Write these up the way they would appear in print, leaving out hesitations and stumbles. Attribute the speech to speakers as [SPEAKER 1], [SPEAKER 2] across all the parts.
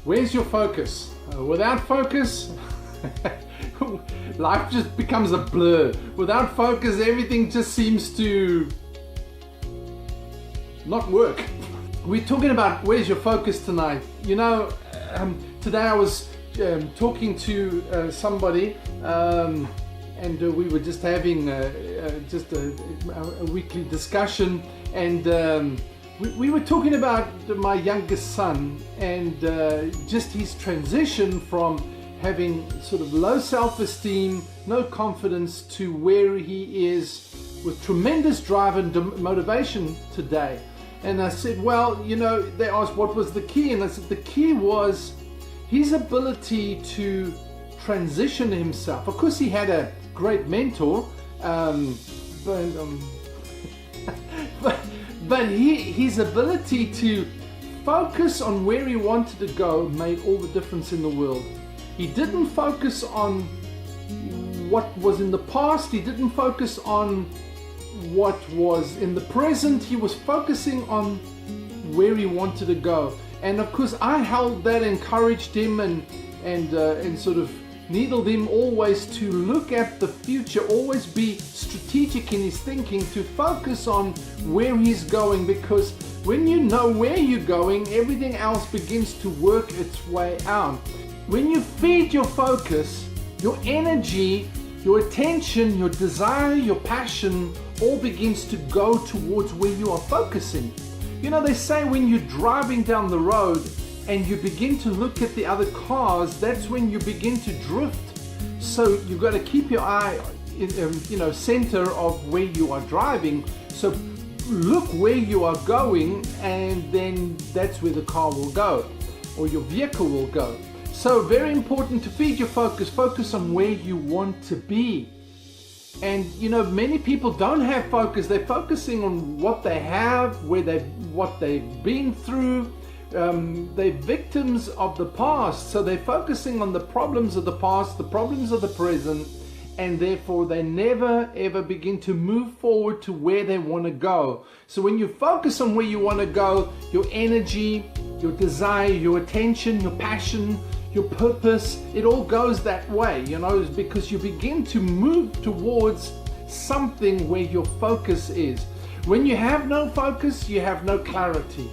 [SPEAKER 1] Where's your focus? Without focus, life just becomes a blur. Without focus, everything just seems to not work. We're talking about where's your focus tonight. You know, today I was talking to somebody, and we were just having just a weekly discussion, and we were talking about my youngest son and just his transition from having sort of low self-esteem, no confidence, to where he is with tremendous drive and motivation today. And I said, well, you know, they asked what was the key, and I said the key was his ability to transition himself. Of course, he had a great mentor, but his ability to focus on where he wanted to go made all the difference in the world. He didn't focus on what was in the past. He didn't focus on what was in the present. He was focusing on where he wanted to go. And of course, I held that, encouraged him, and sort of needled him always to look at the future, always be strategic in his thinking, to focus on where he's going, because when you know where you're going, everything else begins to work its way out. When you feed your focus, your energy, your attention, your desire, your passion, all begins to go towards where you are focusing. You know, they say when you're driving down the road and you begin to look at the other cars, that's when you begin to drift. So you've got to keep your eye in, center of where you are driving. So look where you are going, and then that's where the car will go, or your vehicle will go. So very important to feed your focus on where you want to be. And you know, many people don't have focus. They're focusing on what they have, what they've been through. They're victims of the past, so they're focusing on the problems of the past, the problems of the present, and therefore they never ever begin to move forward to where they want to go. So when you focus on where you want to go, your energy, your desire, your attention, your passion, your purpose, it all goes that way, because you begin to move towards something where your focus is. When you have no focus, you have no clarity.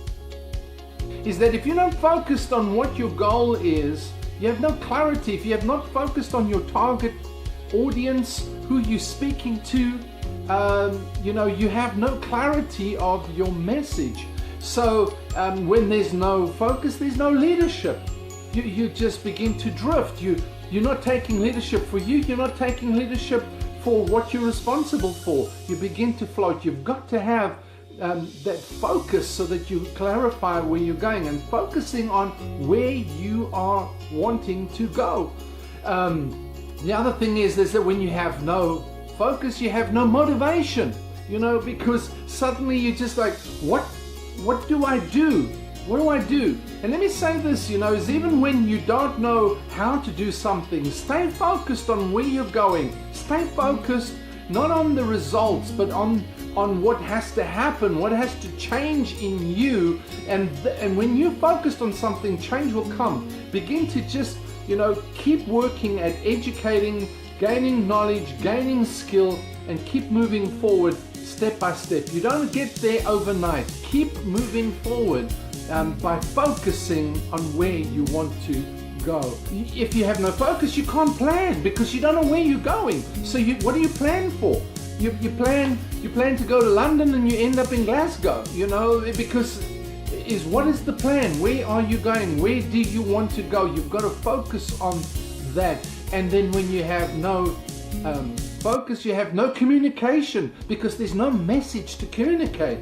[SPEAKER 1] Is that if you're not focused on what your goal is, you have no clarity. If you have not focused on your target audience, who you're speaking to, you have no clarity of your message. So when there's no focus, there's no leadership. You just begin to drift. You're not taking leadership for you. You're not taking leadership for what you're responsible for. You begin to float. You've got to have that focus so that you clarify where you're going, and focusing on where you are wanting to go. The other thing is that when you have no focus, you have no motivation, because suddenly you're just like, what do I do? What do I do? And let me say this, is even when you don't know how to do something, stay focused on where you're going. Stay focused not on the results, but on what has to happen, what has to change in you. And when you're focused on something, change will come. Begin to just, keep working at educating, gaining knowledge, gaining skill, and keep moving forward step by step. You don't get there overnight. Keep moving forward by focusing on where you want to go. If you have no focus, you can't plan, because you don't know where you're going. So what do you plan for? You plan to go to London and you end up in Glasgow, because what is the plan? Where are you going? Where do you want to go? You've got to focus on that. And then when you have no focus, you have no communication, because there's no message to communicate.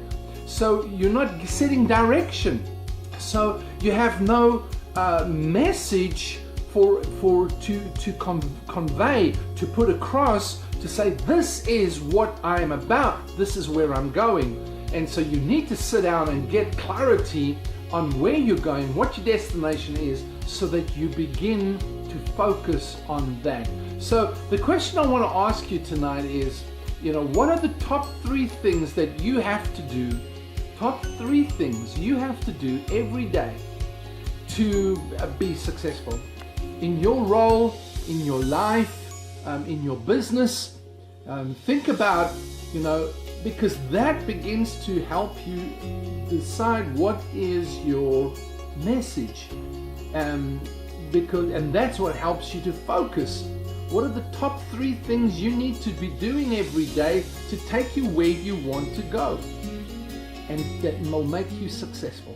[SPEAKER 1] So you're not setting direction. So you have no message to convey, to put across, to say, this is what I'm about, this is where I'm going. And so you need to sit down and get clarity on where you're going, what your destination is, so that you begin to focus on that. So the question I want to ask you tonight is, what are the top 3 things that you have to do, top 3 things you have to do every day to be successful in your role, in your life, in your business. Think about, because that begins to help you decide what is your message, and that's what helps you to focus. What are the top 3 things you need to be doing every day to take you where you want to go, and that will make you successful?